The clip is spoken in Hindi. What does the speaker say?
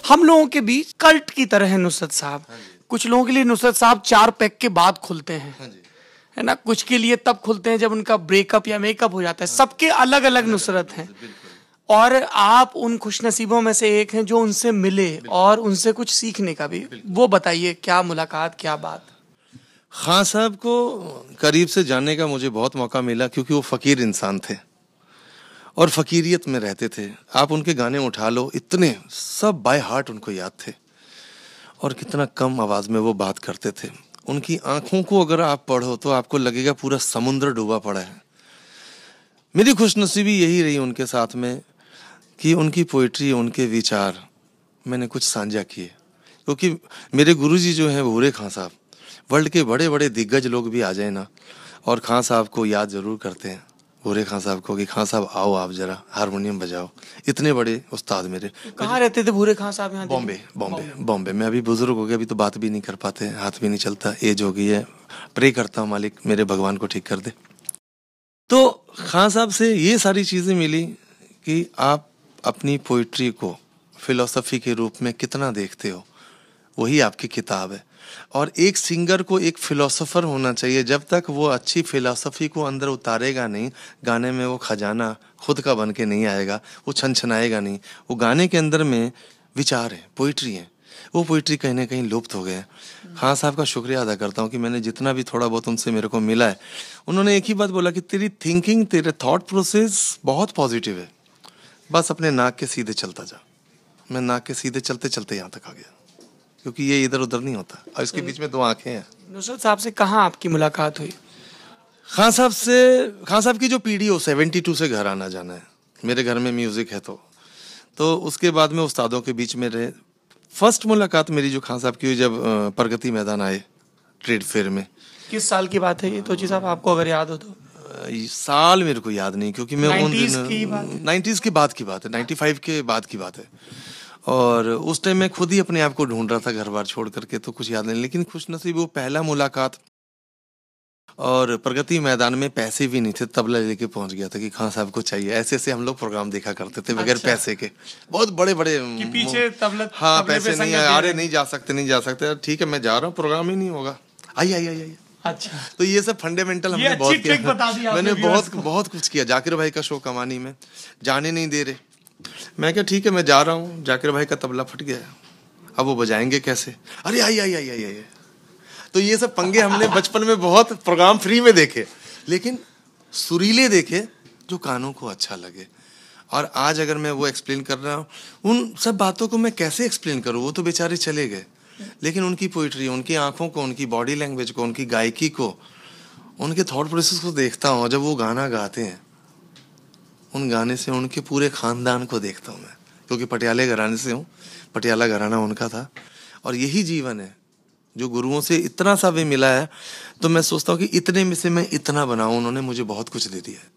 हम लोगों के बीच कल्ट की तरह है नुसरत साहब। कुछ लोगों के लिए नुसरत साहब 4 पैक के बाद खुलते हैं, है ना, कुछ के लिए तब खुलते हैं जब उनका ब्रेकअप या मेकअप हो जाता है। सबके अलग अलग नुसरत हैं, और आप उन खुशनसीबों में से एक हैं जो उनसे मिले और उनसे कुछ सीखने का भी। वो बताइए, क्या मुलाकात, क्या बात। खान साहब को करीब से जानने का मुझे बहुत मौका मिला, क्योंकि वो फ़कीर इंसान थे और फ़कीरियत में रहते थे। आप उनके गाने उठा लो, इतने सब बाय हार्ट उनको याद थे, और कितना कम आवाज़ में वो बात करते थे। उनकी आंखों को अगर आप पढ़ो तो आपको लगेगा पूरा समुद्र डूबा पड़ा है। मेरी खुशनसीबी यही रही उनके साथ में कि उनकी पोइट्री, उनके विचार मैंने कुछ साझा किए, क्योंकि मेरे गुरुजी जो हैं भूरे खां साहब, वर्ल्ड के बड़े बड़े दिग्गज लोग भी आ जाए ना, और खां साहब को याद ज़रूर करते हैं, भूरे खां साहब को, कि खां साहब आओ, आप ज़रा हारमोनियम बजाओ। इतने बड़े उस्ताद मेरे। कहाँ रहते थे भूरे खां साहब? यहाँ बॉम्बे। बॉम्बे में। अभी बुजुर्ग हो गए, अभी तो बात भी नहीं कर पाते, हाथ भी नहीं चलता, एज हो गई है। प्रे करता हूँ मालिक मेरे भगवान को ठीक कर दे। तो खां साहब से ये सारी चीज़ें मिली कि आप अपनी पोइट्री को फिलॉसफी के रूप में कितना देखते हो, वही आपकी किताब है। और एक सिंगर को एक फिलोसोफर होना चाहिए। जब तक वो अच्छी फिलॉसफी को अंदर उतारेगा नहीं, गाने में वो खजाना खुद का बन के नहीं आएगा, वो छनछनाएगा नहीं। वो गाने के अंदर में विचार है, पोइट्री है, वो पोइट्री कहीं ना कहीं लुप्त हो गए हैं। खान साहब का शुक्रिया अदा करता हूँ कि मैंने जितना भी थोड़ा बहुत उनसे मेरे को मिला है, उन्होंने एक ही बात बोला कि तेरी थिंकिंग, तेरे थॉट प्रोसेस बहुत पॉजिटिव है, बस अपने नाक के सीधे चलता जा। मैं नाक के सीधे चलते चलते यहाँ तक आ गया, क्योंकि ये इधर उधर नहीं होता, और इसके बीच में 2 आंखें हैं। नुसरत साहब से कहाँ आपकी मुलाकात हुई? खान साहब की जो पीढ़ी हो, 72 से घर आना जाना है। मेरे घर में म्यूजिक है, तो उसके बाद में उस्तादों के बीच में रहे। फर्स्ट मुलाकात मेरी जो खान साहब की हुई जब प्रगति मैदान आए ट्रेड फेयर में। किस साल की बात है ये तोची साहब, आपको अगर याद हो तो? साल मेरे को याद नहीं, क्योंकि मैं 90s की बात है। 90s के बाद की बात है, 95 के बाद की बात है। और उस टाइम मैं खुद ही अपने आप को ढूंढ रहा था घर बार छोड़ करके, तो कुछ याद नहीं। लेकिन खुशनसीब वो पहला मुलाकात, और प्रगति मैदान में पैसे भी नहीं थे, तबला लेके पहुंच गया था कि खान साहब को चाहिए। ऐसे ऐसे हम लोग प्रोग्राम देखा करते थे बगैर पैसे के, बहुत बड़े बड़े कि पीछे तबला, हाँ पैसे नहीं है, अरे नहीं जा सकते, ठीक है मैं जा रहा हूँ, प्रोग्राम ही नहीं होगा, आइए। अच्छा, तो ये सब फंडामेंटल हमने बहुत किया। मैंने बहुत कुछ किया। जाकिर भाई का शो कमानी में, जाने नहीं दे रहे, मैं क्या ठीक है मैं जा रहा हूँ। जाकिर भाई का तबला फट गया, अब वो बजाएंगे कैसे, अरे आइए। तो ये सब पंगे हमने बचपन में बहुत प्रोग्राम फ्री में देखे, लेकिन सुरीले देखे जो कानों को अच्छा लगे। और आज अगर मैं वो एक्सप्लेन कर रहा हूँ, उन सब बातों को मैं कैसे एक्सप्लेन करूँ, वो तो बेचारे चले गए, लेकिन उनकी पोइट्री, उनकी आंखों को, उनकी बॉडी लैंग्वेज को, उनकी गायकी को, उनके थॉट प्रोसेस को देखता हूँ। जब वो गाना गाते हैं, उन गाने से उनके पूरे खानदान को देखता हूँ मैं, क्योंकि पटियाले घराने से हूँ, पटियाला घराना उनका था। और यही जीवन है जो गुरुओं से इतना सा भी मिला है, तो मैं सोचता हूँ कि इतने में से मैं इतना बनाऊँ। उन्होंने मुझे बहुत कुछ दे दिया है।